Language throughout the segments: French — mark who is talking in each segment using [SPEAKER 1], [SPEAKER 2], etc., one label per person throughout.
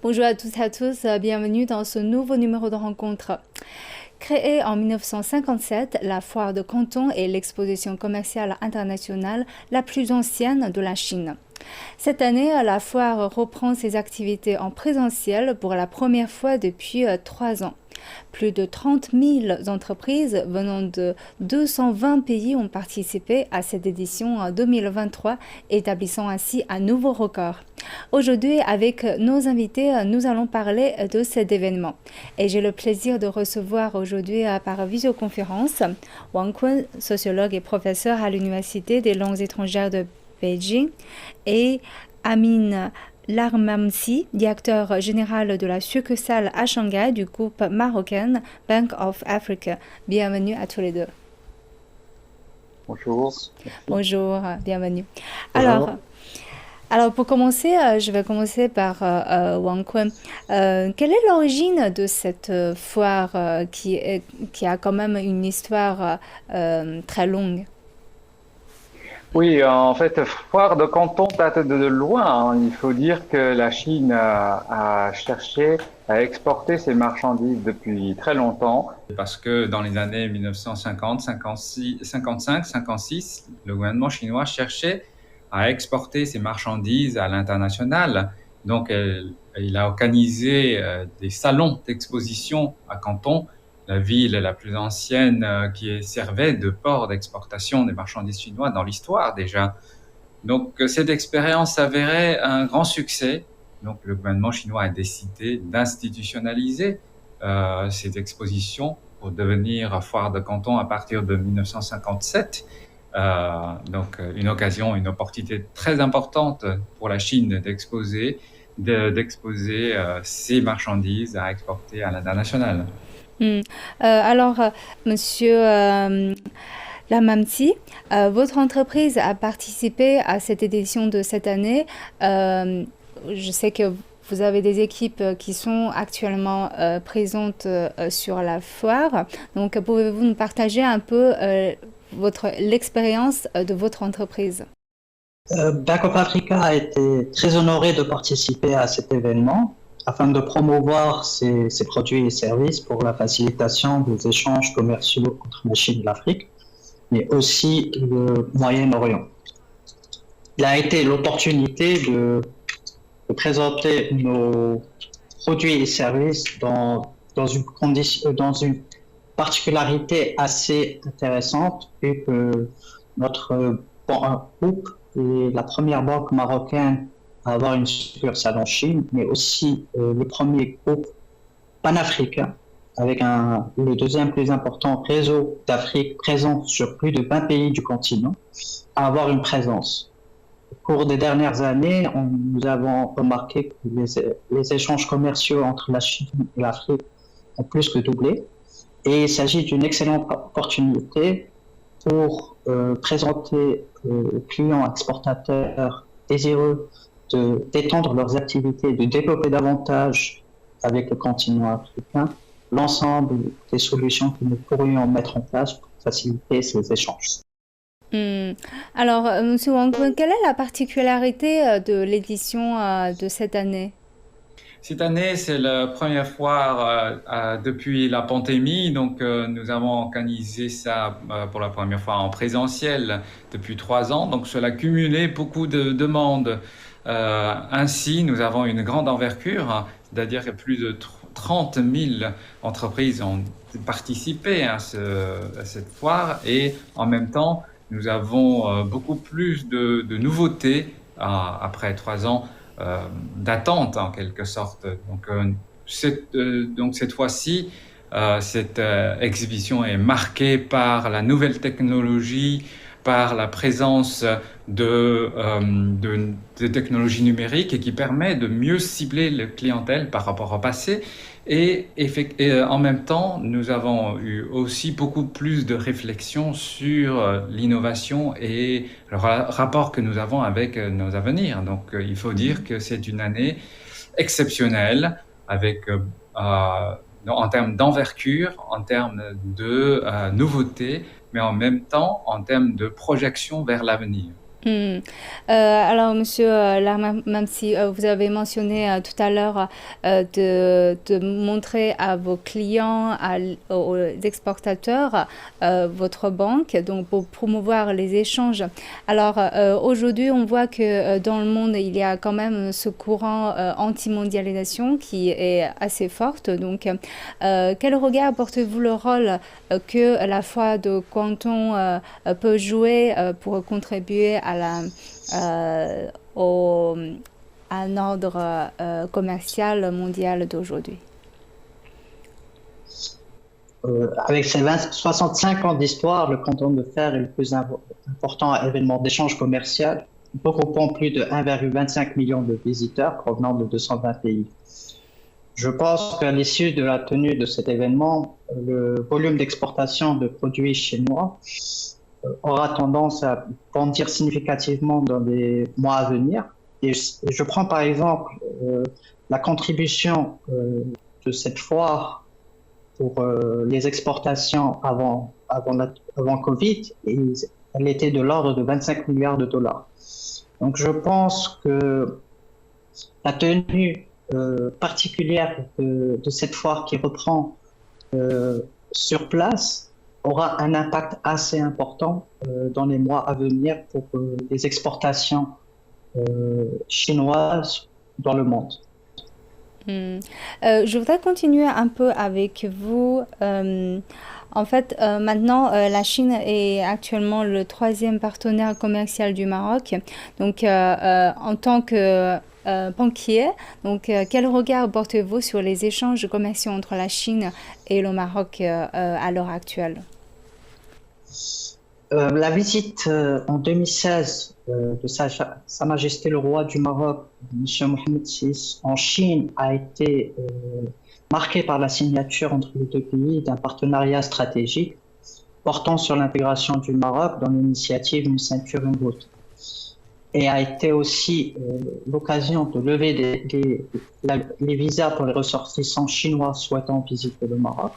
[SPEAKER 1] Bonjour à toutes et à tous, bienvenue dans ce nouveau numéro de rencontre. Créée en 1957, la foire de Canton est l'exposition commerciale internationale la plus ancienne de la Chine. Cette année, la foire reprend ses activités en présentiel pour la première fois depuis 3 ans. Plus de 30 000 entreprises venant de 220 pays ont participé à cette édition 2023, établissant ainsi un nouveau record. Aujourd'hui, avec nos invités, nous allons parler de cet événement. Et j'ai le plaisir de recevoir aujourd'hui par visioconférence Wang Kun, sociologue et professeur à l'Université des langues étrangères de Beijing, et Amin Larmamsi, directeur général de la succursale à Shanghai du groupe marocain Bank of Africa. Bienvenue à tous les deux.
[SPEAKER 2] Bonjour.
[SPEAKER 1] Bonjour, bienvenue.
[SPEAKER 2] Bonjour.
[SPEAKER 1] Alors pour commencer, je vais commencer par Wang Kun. Quelle est l'origine de cette foire qui a quand même une histoire très longue?
[SPEAKER 2] Oui, en fait, foire de Canton date de loin, hein. Il faut dire que la Chine a cherché à exporter ses marchandises depuis très longtemps. Parce que dans les années 1950, 56, 55, 56, le gouvernement chinois cherchait à exporter ses marchandises à l'international. Donc, il a organisé des salons d'exposition à Canton, la ville la plus ancienne qui servait de port d'exportation des marchandises chinoises dans l'histoire déjà. Donc cette expérience s'avérait un grand succès. Donc le gouvernement chinois a décidé d'institutionnaliser cette exposition pour devenir foire de Canton à partir de 1957. Donc une occasion, une opportunité très importante pour la Chine d'exposer ses marchandises à exporter à l'international.
[SPEAKER 1] Monsieur Lamamti, votre entreprise a participé à cette édition de cette année. Je sais que vous avez des équipes qui sont actuellement présentes sur la foire. Donc, pouvez-vous nous partager un peu l'expérience de votre entreprise?
[SPEAKER 3] Bank of Africa a été très honoré de participer à cet événement afin de promouvoir ses produits et services pour la facilitation des échanges commerciaux entre la Chine et l'Afrique, mais aussi le Moyen-Orient. Il a été l'opportunité de présenter nos produits et services dans une particularité assez intéressante, vu que notre groupe est la première banque marocaine à avoir une succursale en Chine, mais aussi le premier groupe panafricain avec le deuxième plus important réseau d'Afrique présent sur plus de 20 pays du continent, à avoir une présence. Au cours des dernières années, nous avons remarqué que les échanges commerciaux entre la Chine et l'Afrique ont plus que doublé, et il s'agit d'une excellente opportunité pour présenter aux clients exportateurs désireux d'étendre leurs activités, de développer davantage avec le continent africain l'ensemble des solutions que nous pourrions mettre en place pour faciliter ces échanges.
[SPEAKER 1] Monsieur Wang Kun, quelle est la particularité de l'édition de cette année?
[SPEAKER 2] Cette année, c'est la première fois depuis la pandémie, donc nous avons organisé ça pour la première fois en présentiel depuis 3 ans. Donc cela a cumulé beaucoup de demandes. Ainsi, nous avons une grande envergure, c'est-à-dire que plus de 30 000 entreprises ont participé à cette foire, et en même temps, nous avons beaucoup plus de nouveautés après 3 ans d'attente en quelque sorte. Donc cette fois-ci, cette exhibition est marquée par la nouvelle technologie, par la présence de technologies numériques, et qui permet de mieux cibler la clientèle par rapport au passé. Et en même temps, nous avons eu aussi beaucoup plus de réflexion sur l'innovation et le rapport que nous avons avec nos avenirs. Donc, il faut dire que c'est une année exceptionnelle avec, en termes d'envergure, en termes de nouveautés, mais en même temps en termes de projection vers l'avenir.
[SPEAKER 1] Alors, Monsieur Lar, même si vous avez mentionné tout à l'heure de montrer à vos clients, aux exportateurs, votre banque, donc pour promouvoir les échanges. Alors, aujourd'hui, on voit que dans le monde, il y a quand même ce courant anti-mondialisation qui est assez forte. Donc, quel regard portez-vous le rôle que la foi de Canton peut jouer pour contribuer euh, au, à un ordre commercial mondial d'aujourd'hui?
[SPEAKER 3] Avec ses 65 ans d'histoire, le canton de Fer est le plus important événement d'échange commercial, regroupant plus de 1,25 million de visiteurs provenant de 220 pays. Je pense qu'à l'issue de la tenue de cet événement, le volume d'exportation de produits chinois aura tendance à bondir significativement dans les mois à venir. Et je prends par exemple la contribution de cette foire pour les exportations avant Covid, et elle était de l'ordre de 25 milliards de dollars. Donc je pense que la tenue particulière de cette foire qui reprend sur place aura un impact assez important dans les mois à venir pour les exportations chinoises dans le monde.
[SPEAKER 1] Je voudrais continuer un peu avec vous. En fait, maintenant, la Chine est actuellement le troisième partenaire commercial du Maroc. Donc, en tant que banquier, donc, quel regard portez-vous sur les échanges commerciaux entre la Chine et le Maroc à l'heure actuelle?
[SPEAKER 3] La visite en 2016 de Sa Majesté le Roi du Maroc, M. Mohamed VI, en Chine a été marquée par la signature entre les deux pays d'un partenariat stratégique portant sur l'intégration du Maroc dans l'initiative Une ceinture, une route. Et a été aussi l'occasion de lever les visas pour les ressortissants chinois souhaitant visiter le Maroc,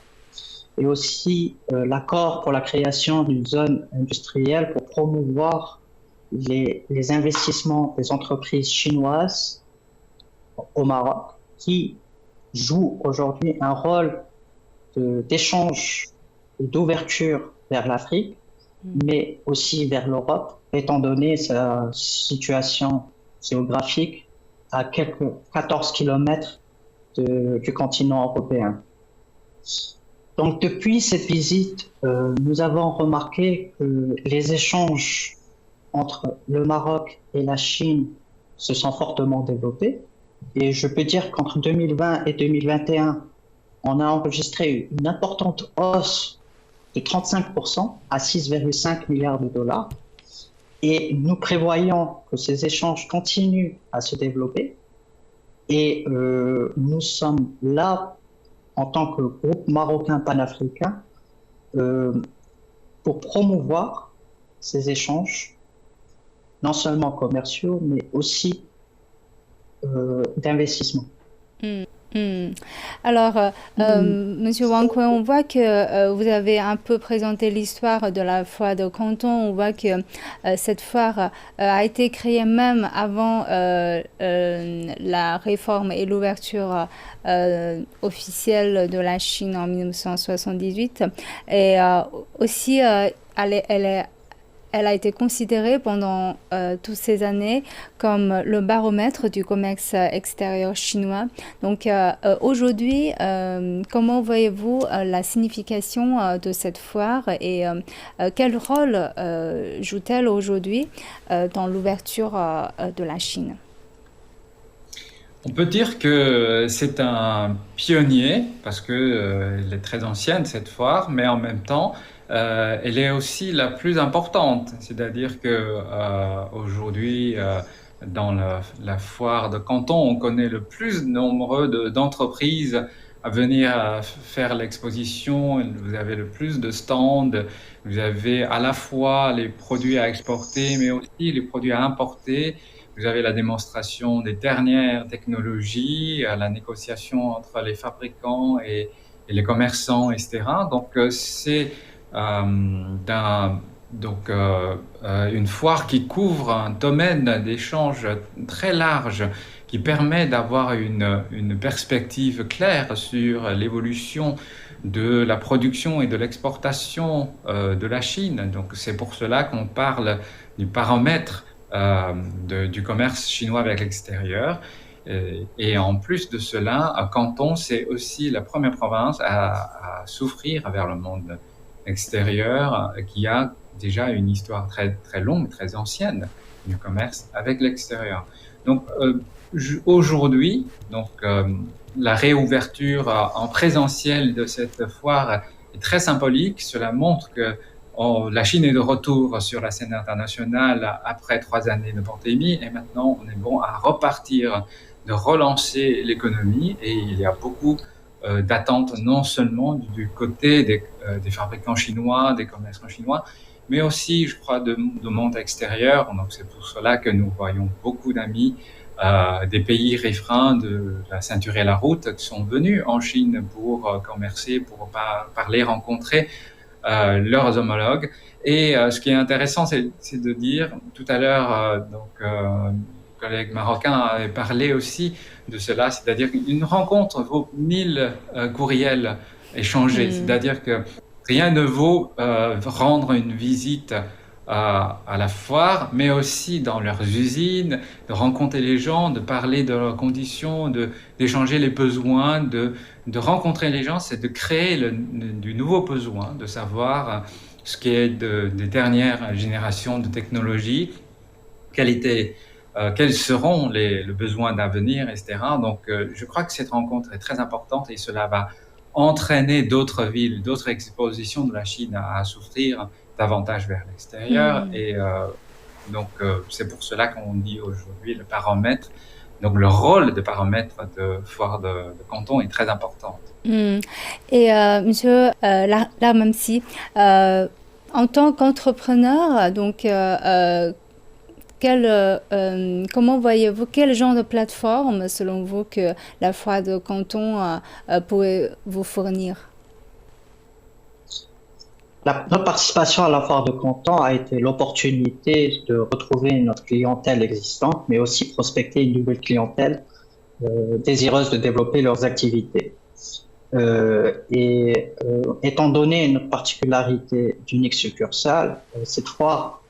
[SPEAKER 3] et aussi l'accord pour la création d'une zone industrielle pour promouvoir les investissements des entreprises chinoises au Maroc, qui jouent aujourd'hui un rôle d'échange et d'ouverture vers l'Afrique, mais aussi vers l'Europe, étant donné sa situation géographique à quelques 14 kilomètres du continent européen. Donc, depuis cette visite, nous avons remarqué que les échanges entre le Maroc et la Chine se sont fortement développés. Et je peux dire qu'entre 2020 et 2021, on a enregistré une importante hausse de 35% à 6,5 milliards de dollars. Et nous prévoyons que ces échanges continuent à se développer. Et nous sommes là en tant que groupe marocain panafricain pour promouvoir ces échanges, non seulement commerciaux, mais aussi d'investissement.
[SPEAKER 1] Alors, Monsieur Wang Kui, on voit que vous avez un peu présenté l'histoire de la foire de Canton. On voit que cette foire a été créée même avant la réforme et l'ouverture officielle de la Chine en 1978. Et aussi, elle a été considérée pendant toutes ces années comme le baromètre du commerce extérieur chinois. Donc aujourd'hui, comment voyez-vous la signification de cette foire et quel rôle joue-t-elle aujourd'hui dans l'ouverture de la Chine?
[SPEAKER 2] On peut dire que c'est un pionnier parce que elle est très ancienne cette foire, mais en même temps, elle est aussi la plus importante. C'est-à-dire que aujourd'hui, dans la foire de Canton, on connaît le plus nombreux d'entreprises à venir faire l'exposition. Vous avez le plus de stands. Vous avez à la fois les produits à exporter, mais aussi les produits à importer. Vous avez la démonstration des dernières technologies, la négociation entre les fabricants et les commerçants, etc. Donc, c'est d'un une foire qui couvre un domaine d'échange très large, qui permet d'avoir une perspective claire sur l'évolution de la production et de l'exportation de la Chine. Donc c'est pour cela qu'on parle du paramètre du commerce chinois avec l'extérieur. Et en plus de cela, Canton, c'est aussi la première province à s'ouvrir vers le monde extérieur, qui a déjà une histoire très, très longue, très ancienne du commerce avec l'extérieur. Donc aujourd'hui, la réouverture en présentiel de cette foire est très symbolique. Cela montre que la Chine est de retour sur la scène internationale après 3 années de pandémie et maintenant on est bon à repartir, de relancer l'économie et il y a beaucoup d'attentes non seulement du côté des fabricants chinois, des commerçants chinois, mais aussi, je crois, de monde extérieur. Donc c'est pour cela que nous voyons beaucoup d'amis des pays riverains de la ceinture et la route qui sont venus en Chine pour commercer, pour parler, rencontrer leurs homologues. Et ce qui est intéressant, c'est de dire, tout à l'heure, le collègue marocain avait parlé aussi de cela, c'est-à-dire qu'une rencontre vaut 1000 courriels échangés, c'est-à-dire que rien ne vaut rendre une visite à la foire, mais aussi dans leurs usines, de rencontrer les gens, de parler de leurs conditions, d'échanger les besoins, de rencontrer les gens, c'est de créer du nouveau besoin, de savoir ce qui est des dernières générations de technologies, quels seront les besoins d'avenir, etc. Donc, je crois que cette rencontre est très importante et cela va entraîner d'autres villes, d'autres expositions de la Chine à s'ouvrir davantage vers l'extérieur. Et c'est pour cela qu'on dit aujourd'hui le paramètre. Donc, le rôle de paramètre de foire de Canton est très important.
[SPEAKER 1] Et Monsieur Larmamsi, en tant qu'entrepreneur, donc comment voyez-vous, quel genre de plateforme, selon vous, que la foire de Canton pourrait vous fournir?
[SPEAKER 3] Notre participation à la foire de Canton a été l'opportunité de retrouver notre clientèle existante, mais aussi prospecter une nouvelle clientèle désireuse de développer leurs activités. Étant donné notre particularité d'unique succursale, cette foire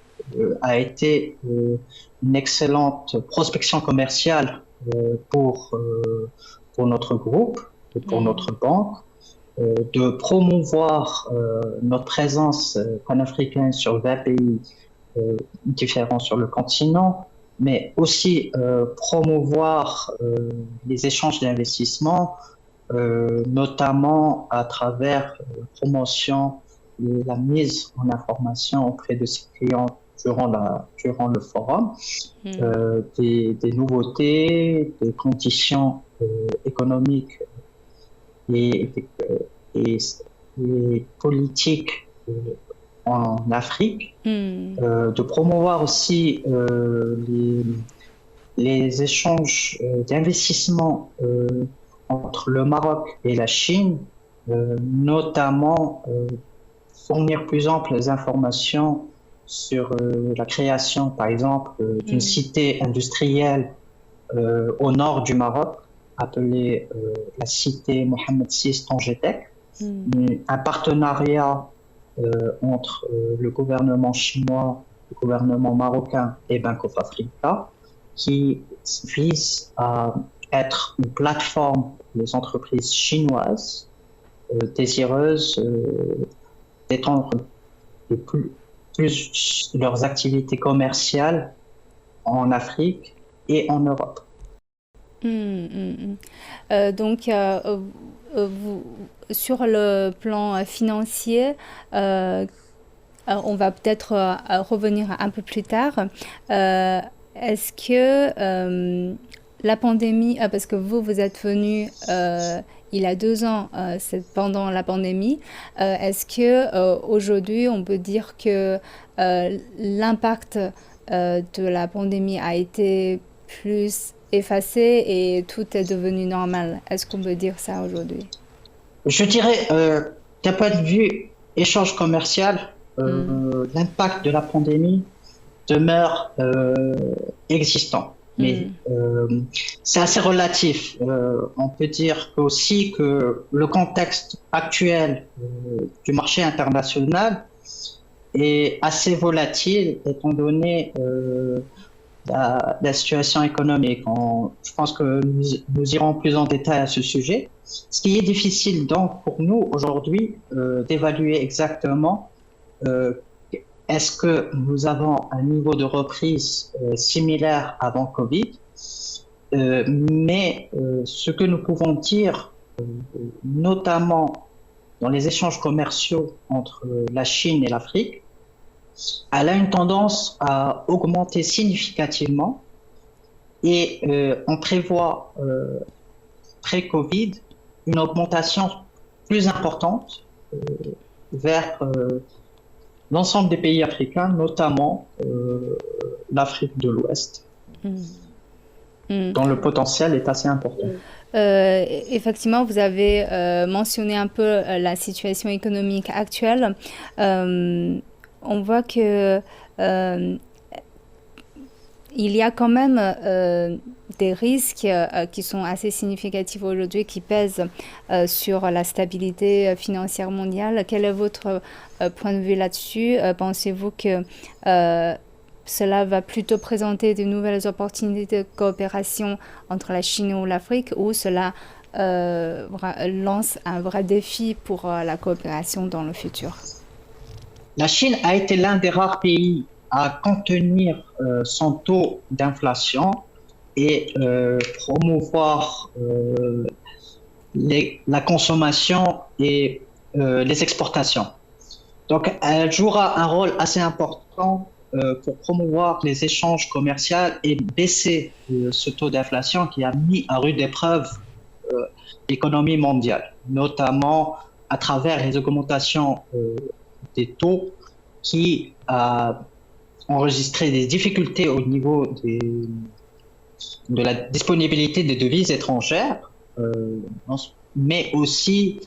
[SPEAKER 3] a été une excellente prospection commerciale pour notre groupe et pour notre banque, de promouvoir notre présence panafricaine sur 20 pays différents sur le continent, mais aussi promouvoir les échanges d'investissement, notamment à travers la promotion et la mise en information auprès de ses clients durant le forum, des nouveautés, des conditions économiques et politiques en Afrique, de promouvoir aussi les échanges d'investissement entre le Maroc et la Chine, notamment fournir plus amples informations sur la création, par exemple, d'une cité industrielle au nord du Maroc, appelée la cité Mohamed VI Tangetec, un partenariat entre le gouvernement chinois, le gouvernement marocain et Bank of Africa, qui vise à être une plateforme pour les entreprises chinoises désireuses d'étendre plus leurs activités commerciales en Afrique et en Europe.
[SPEAKER 1] Donc, sur le plan financier, on va peut-être revenir un peu plus tard. Est-ce que la pandémie, parce que vous êtes venu il y a 2 ans, c'est pendant la pandémie, est-ce que aujourd'hui on peut dire que l'impact de la pandémie a été plus effacé et tout est devenu normal? Est-ce qu'on peut dire ça aujourd'hui?
[SPEAKER 3] Je dirais, d'un point de vue échange commercial, l'impact de la pandémie demeure existant. Mais c'est assez relatif. On peut dire aussi que le contexte actuel du marché international est assez volatile étant donné la situation économique. Je pense que nous irons plus en détail à ce sujet. Ce qui est difficile donc pour nous aujourd'hui d'évaluer exactement est-ce que nous avons un niveau de reprise similaire avant Covid, mais ce que nous pouvons dire, notamment dans les échanges commerciaux entre la Chine et l'Afrique, elle a une tendance à augmenter significativement et on prévoit pré-Covid une augmentation plus importante vers l'ensemble des pays africains, notamment l'Afrique de l'Ouest, dont le potentiel est assez important.
[SPEAKER 1] Effectivement, vous avez mentionné un peu la situation économique actuelle. On voit que il y a quand même des risques qui sont assez significatifs aujourd'hui, qui pèsent sur la stabilité financière mondiale. Quel est votre point de vue là-dessus? Pensez-vous que cela va plutôt présenter de nouvelles opportunités de coopération entre la Chine ou l'Afrique, ou cela lance un vrai défi pour la coopération dans le futur?
[SPEAKER 3] La Chine a été l'un des rares pays à contenir son taux d'inflation et promouvoir la consommation et les exportations. Donc, elle jouera un rôle assez important pour promouvoir les échanges commerciaux et baisser ce taux d'inflation qui a mis à rude épreuve l'économie mondiale, notamment à travers les augmentations des taux qui a enregistré des difficultés au niveau de la disponibilité des devises étrangères, mais aussi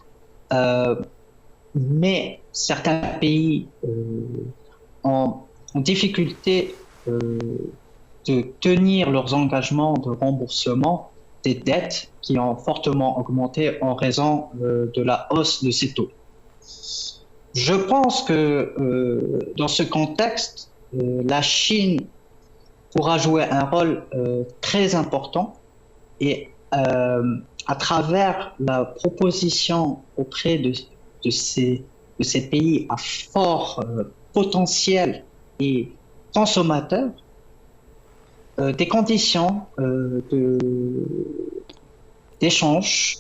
[SPEAKER 3] certains pays en difficulté de tenir leurs engagements de remboursement des dettes qui ont fortement augmenté en raison de la hausse de ces taux. Je pense que dans ce contexte, la Chine pourra jouer un rôle très important et à travers la proposition auprès de ces pays à fort potentiel et consommateurs, des conditions d'échange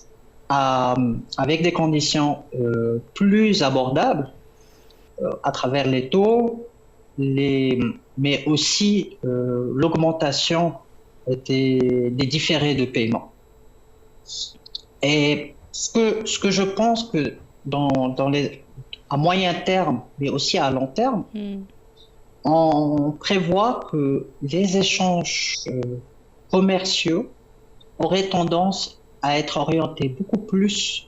[SPEAKER 3] avec des conditions plus abordables à travers les taux, mais aussi l'augmentation des différés de paiement. Et ce que je pense que à moyen terme, mais aussi à long terme, on prévoit que les échanges commerciaux auraient tendance à être orientés beaucoup plus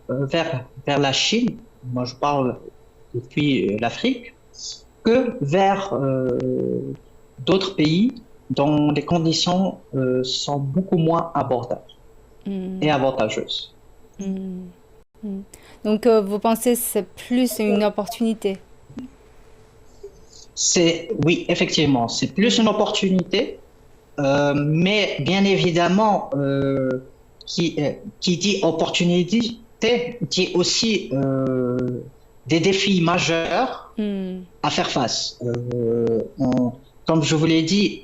[SPEAKER 3] vers la Chine, moi je parle depuis l'Afrique, que vers d'autres pays dont les conditions sont beaucoup moins abordables et avantageuses.
[SPEAKER 1] Donc vous pensez que c'est plus une opportunité?
[SPEAKER 3] Oui, effectivement, c'est plus une opportunité, mais bien évidemment, qui dit opportunité dit aussi des défis majeurs à faire face. Comme je vous l'ai dit,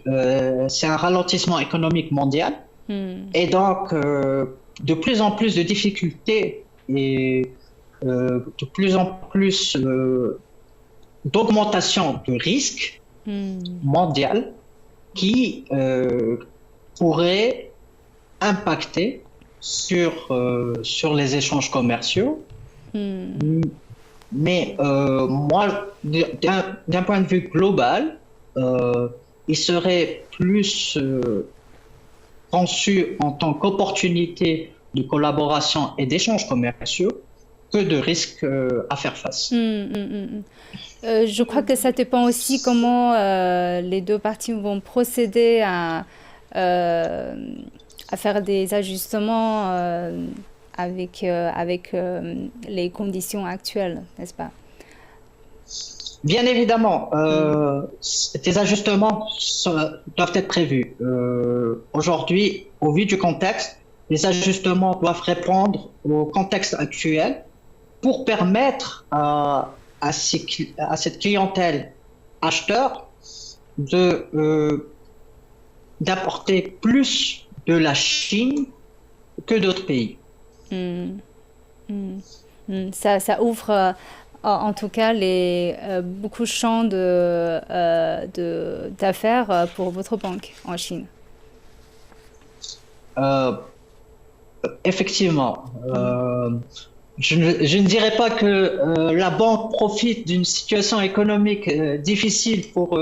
[SPEAKER 3] c'est un ralentissement économique mondial et donc de plus en plus de difficultés et de plus en plus d'augmentation de risques mondial qui pourrait impacter sur les échanges commerciaux. Mais moi, d'un point de vue global, il serait plus conçu en tant qu'opportunité de collaboration et d'échanges commerciaux que de risques à faire face.
[SPEAKER 1] Je crois que ça dépend aussi comment les deux parties vont procéder à faire des ajustements avec les conditions actuelles, n'est-ce pas?
[SPEAKER 3] Bien évidemment, des ajustements doivent être prévus. Aujourd'hui, au vu du contexte, les ajustements doivent répondre au contexte actuel pour permettre à cette clientèle acheteur d'apporter plus de la Chine que d'autres pays.
[SPEAKER 1] Ça ouvre en tout cas beaucoup de champs d'affaires pour votre banque en Chine.
[SPEAKER 3] Effectivement. Je ne dirais pas que la banque profite d'une situation économique difficile pour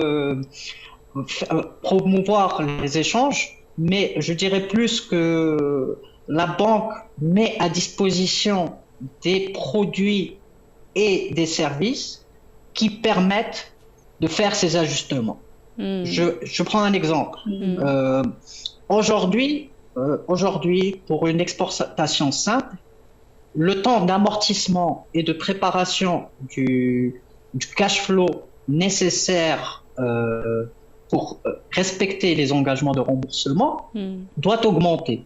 [SPEAKER 3] promouvoir les échanges, mais je dirais plus que la banque met à disposition des produits et des services qui permettent de faire ces ajustements. Je prends un exemple. Aujourd'hui, pour une exportation simple, le temps d'amortissement et de préparation du cash flow nécessaire pour respecter les engagements de remboursement doit augmenter.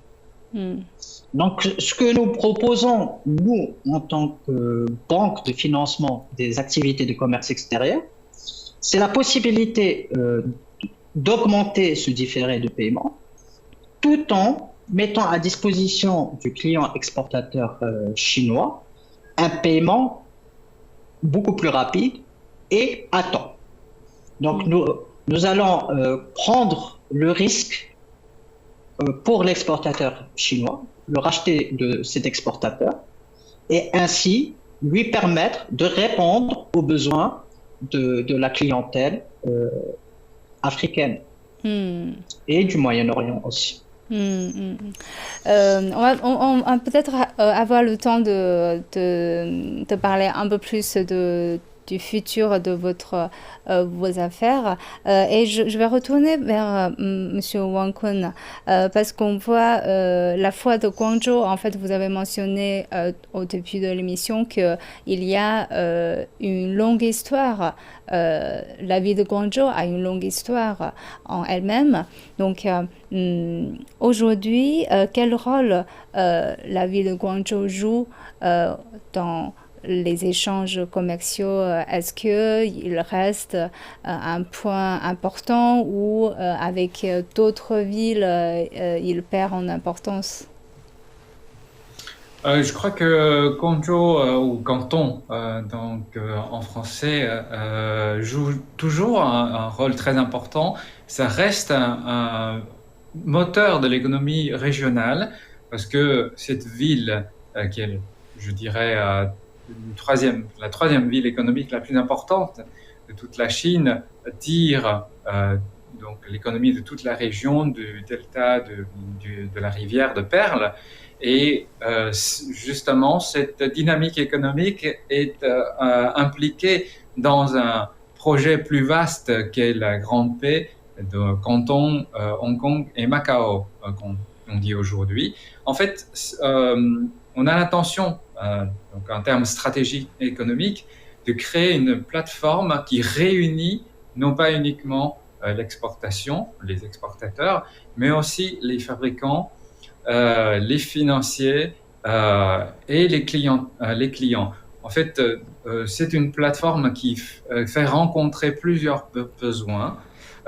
[SPEAKER 3] Donc, ce que nous proposons, nous, en tant que banque de financement des activités de commerce extérieur, c'est la possibilité d'augmenter ce différé de paiement tout en mettant à disposition du client exportateur chinois un paiement beaucoup plus rapide et à temps. Donc, nous allons prendre le risque pour l'exportateur chinois, le racheter de cet exportateur et ainsi lui permettre de répondre aux besoins de la clientèle africaine et du Moyen-Orient aussi.
[SPEAKER 1] On va peut-être avoir le temps de parler un peu plus du futur de vos affaires. Et je vais retourner vers Monsieur Wang Kun parce qu'on voit la foire de Guangzhou. En fait, vous avez mentionné au début de l'émission qu'il y a une longue histoire. La ville de Guangzhou a une longue histoire en elle-même. Donc, aujourd'hui, quel rôle la ville de Guangzhou joue dans les échanges commerciaux? Est-ce qu'il reste un point important ou avec d'autres villes, il perd en importance?
[SPEAKER 2] Je crois que Guangzhou ou Canton, en français, joue toujours un rôle très important. Ça reste un moteur de l'économie régionale parce que cette ville, qui est, je dirais, la troisième ville économique la plus importante de toute la Chine, tire donc l'économie de toute la région du delta de la rivière de Perle. Et justement, cette dynamique économique est impliquée dans un projet plus vaste qu'est la Grande Paix de Canton, Hong Kong et Macao, qu'on dit aujourd'hui. En fait, on a l'intention, donc en termes stratégiques et économiques, de créer une plateforme qui réunit non pas uniquement l'exportation, les exportateurs, mais aussi les fabricants, les financiers et les clients. En fait, c'est une plateforme qui fait rencontrer plusieurs besoins.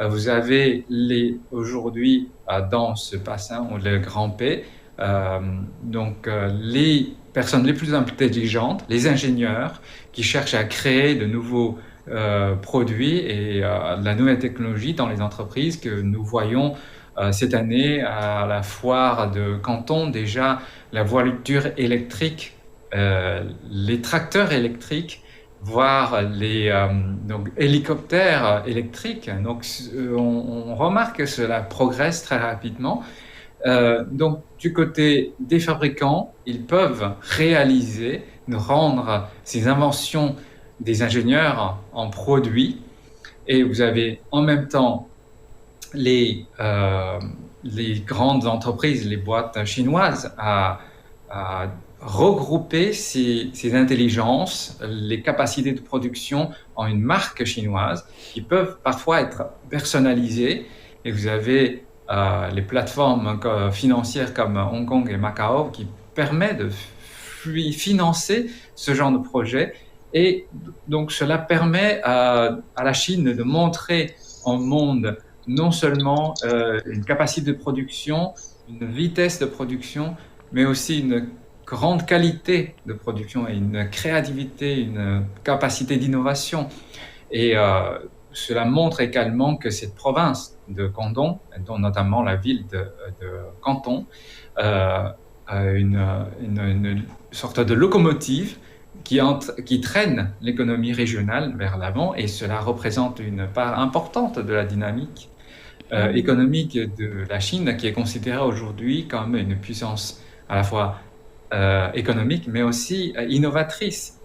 [SPEAKER 2] Vous avez aujourd'hui dans ce bassin, le Grand P, donc les personnes les plus intelligentes, les ingénieurs qui cherchent à créer de nouveaux produits et de la nouvelle technologie dans les entreprises que nous voyons cette année à la foire de Canton. Déjà la voiture électrique, les tracteurs électriques, voire les donc hélicoptères électriques. Donc on remarque que cela progresse très rapidement. Donc, du côté des fabricants, ils peuvent réaliser, rendre ces inventions des ingénieurs en produits. Et vous avez en même temps les grandes entreprises, les boîtes chinoises à regrouper ces intelligences, les capacités de production en une marque chinoise qui peuvent parfois être personnalisées. Et vous avez les plateformes financières comme Hong Kong et Macao qui permettent de financer ce genre de projet. Et donc, cela permet à la Chine de montrer au monde non seulement une capacité de production, une vitesse de production, mais aussi une grande qualité de production et une créativité, une capacité d'innovation. Et cela montre également que cette province de Guangdong, dont notamment la ville de Canton, une sorte de locomotive qui traîne l'économie régionale vers l'avant, et cela représente une part importante de la dynamique économique de la Chine, qui est considérée aujourd'hui comme une puissance à la fois économique, mais aussi innovatrice.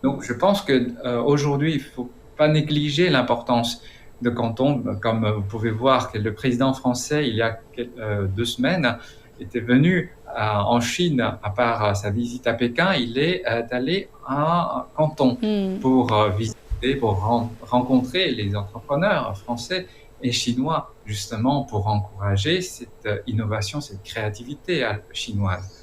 [SPEAKER 2] Donc, je pense qu'aujourd'hui, il ne faut pas négliger l'importance de Canton. Comme vous pouvez voir, que le président français, il y a 2 semaines, était venu en Chine, à part sa visite à Pékin, il est allé à Canton pour visiter, pour rencontrer les entrepreneurs français et chinois, justement pour encourager cette innovation, cette créativité chinoise.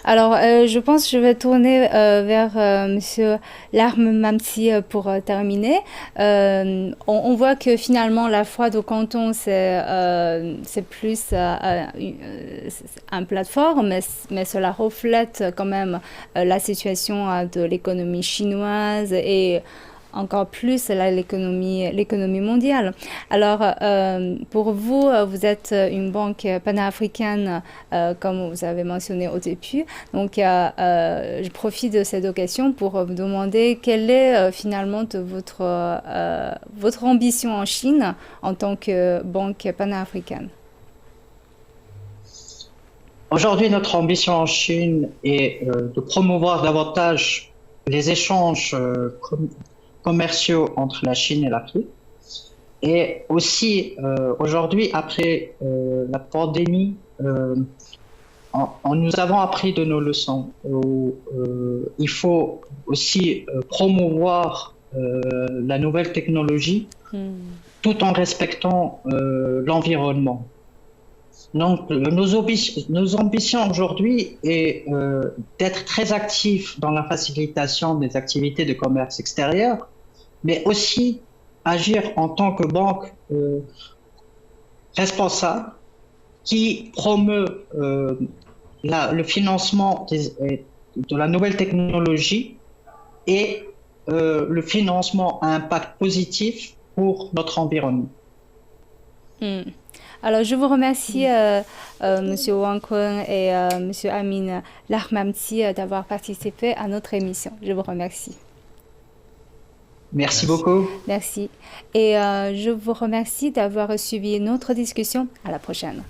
[SPEAKER 1] Alors, je pense que je vais tourner vers Monsieur Lahm Mamti pour terminer. On voit que finalement, la foire de Canton, c'est plus un plateforme, mais cela reflète quand même la situation de l'économie chinoise et encore plus l'économie mondiale. Alors, pour vous, vous êtes une banque panafricaine, comme vous avez mentionné au début. Donc, je profite de cette occasion pour vous demander quelle est finalement votre ambition en Chine en tant que banque panafricaine.
[SPEAKER 3] Aujourd'hui, notre ambition en Chine est de promouvoir davantage les échanges commerciaux entre la Chine et l'Afrique. Et aussi, aujourd'hui, après la pandémie, nous avons appris de nos leçons. Il faut aussi promouvoir la nouvelle technologie tout en respectant l'environnement. Donc, nos ambitions aujourd'hui est d'être très actifs dans la facilitation des activités de commerce extérieur, mais aussi agir en tant que banque responsable qui promeut le financement de la nouvelle technologie et le financement à impact positif pour notre environnement.
[SPEAKER 1] Alors, je vous remercie, Monsieur Wang Kun et Monsieur Amin Lahmamti, d'avoir participé à notre émission. Je vous remercie.
[SPEAKER 3] Merci beaucoup.
[SPEAKER 1] Merci. Et je vous remercie d'avoir suivi notre discussion. À la prochaine.